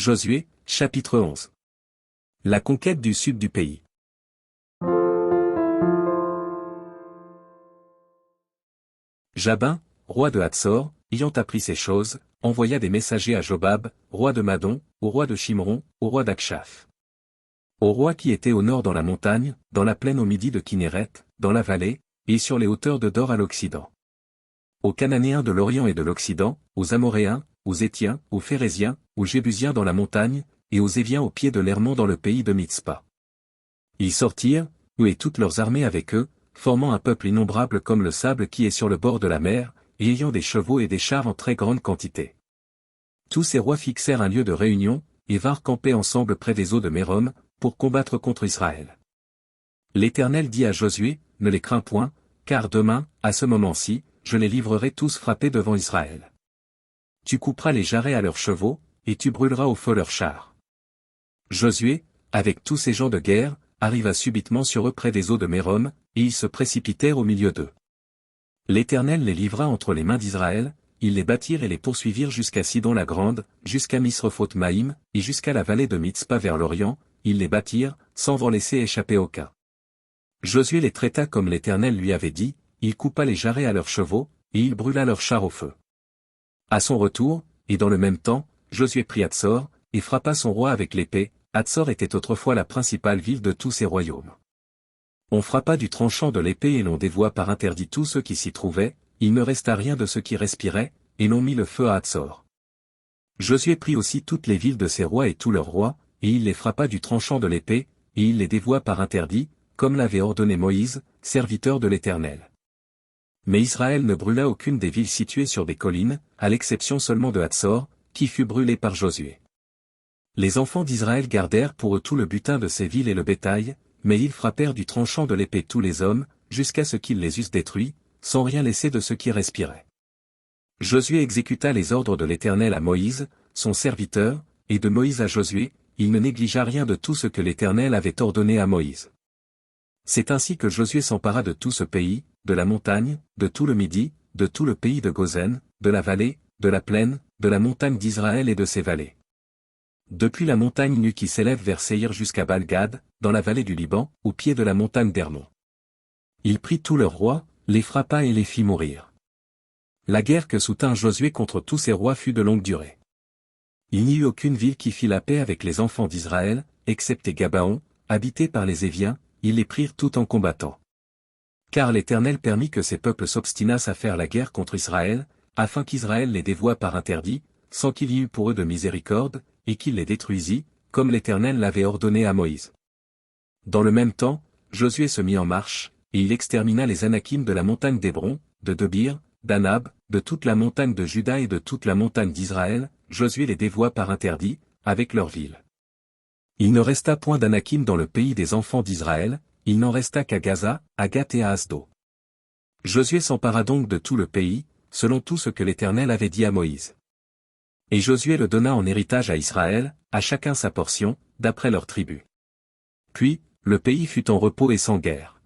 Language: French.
Josué, chapitre 11. La conquête du sud du pays. Jabin, roi de Hatsor, ayant appris ces choses, envoya des messagers à Jobab, roi de Madon, au roi de Shimron, au roi d'Akshaph. Au roi qui était au nord dans la montagne, dans la plaine au midi de Kinéret, dans la vallée, et sur les hauteurs de Dor à l'occident. Aux Cananéens de l'Orient et de l'Occident, aux Amoréens, aux Étiens, aux Phérésiens, aux Jébusiens dans la montagne, et aux Éviens au pied de l'Hermon dans le pays de Mitzpa. Ils sortirent, eux et toutes leurs armées avec eux, formant un peuple innombrable comme le sable qui est sur le bord de la mer, et ayant des chevaux et des chars en très grande quantité. Tous ces rois fixèrent un lieu de réunion, et vinrent camper ensemble près des eaux de Mérom, pour combattre contre Israël. L'Éternel dit à Josué, ne les crains point, car demain, à ce moment-ci, je les livrerai tous frappés devant Israël. Tu couperas les jarrets à leurs chevaux, et tu brûleras au feu leurs chars. Josué, avec tous ces gens de guerre, arriva subitement sur eux près des eaux de Mérom, et ils se précipitèrent au milieu d'eux. L'Éternel les livra entre les mains d'Israël, ils les battirent et les poursuivirent jusqu'à Sidon la Grande, jusqu'à Misrephoth Maïm, et jusqu'à la vallée de Mitzpa vers l'Orient, ils les battirent, sans en laisser échapper aucun. Josué les traita comme l'Éternel lui avait dit, il coupa les jarrets à leurs chevaux, et il brûla leurs chars au feu. À son retour, et dans le même temps, Josué prit Hatsor, et frappa son roi avec l'épée. Hatsor était autrefois la principale ville de tous ses royaumes. On frappa du tranchant de l'épée et l'on dévoua par interdit tous ceux qui s'y trouvaient, il ne resta rien de ceux qui respiraient, et l'on mit le feu à Hatsor. Josué prit aussi toutes les villes de ses rois et tous leurs rois, et il les frappa du tranchant de l'épée, et il les dévoua par interdit, comme l'avait ordonné Moïse, serviteur de l'Éternel. Mais Israël ne brûla aucune des villes situées sur des collines, à l'exception seulement de Hatsor, qui fut brûlée par Josué. Les enfants d'Israël gardèrent pour eux tout le butin de ces villes et le bétail, mais ils frappèrent du tranchant de l'épée tous les hommes, jusqu'à ce qu'ils les eussent détruits, sans rien laisser de ceux qui respiraient. Josué exécuta les ordres de l'Éternel à Moïse, son serviteur, et de Moïse à Josué, il ne négligea rien de tout ce que l'Éternel avait ordonné à Moïse. C'est ainsi que Josué s'empara de tout ce pays, de la montagne, de tout le Midi, de tout le pays de Gozen, de la vallée, de la plaine, de la montagne d'Israël et de ses vallées. Depuis la montagne nue qui s'élève vers Séhir jusqu'à Balgad, dans la vallée du Liban, au pied de la montagne d'Hermon. Il prit tous leurs rois, les frappa et les fit mourir. La guerre que soutint Josué contre tous ces rois fut de longue durée. Il n'y eut aucune ville qui fit la paix avec les enfants d'Israël, excepté Gabaon, habité par les Éviens, ils les prirent tout en combattant. Car l'Éternel permit que ces peuples s'obstinassent à faire la guerre contre Israël, afin qu'Israël les dévoie par interdit, sans qu'il y eût pour eux de miséricorde, et qu'il les détruisit, comme l'Éternel l'avait ordonné à Moïse. Dans le même temps, Josué se mit en marche, et il extermina les Anakim de la montagne d'Hébron, de Debir, d'Anab, de toute la montagne de Juda et de toute la montagne d'Israël. Josué les dévoua par interdit, avec leurs villes. Il ne resta point d'Anakim dans le pays des enfants d'Israël, il n'en resta qu'à Gaza, à Gath et à Asdo. Josué s'empara donc de tout le pays, selon tout ce que l'Éternel avait dit à Moïse. Et Josué le donna en héritage à Israël, à chacun sa portion, d'après leur tribu. Puis, le pays fut en repos et sans guerre.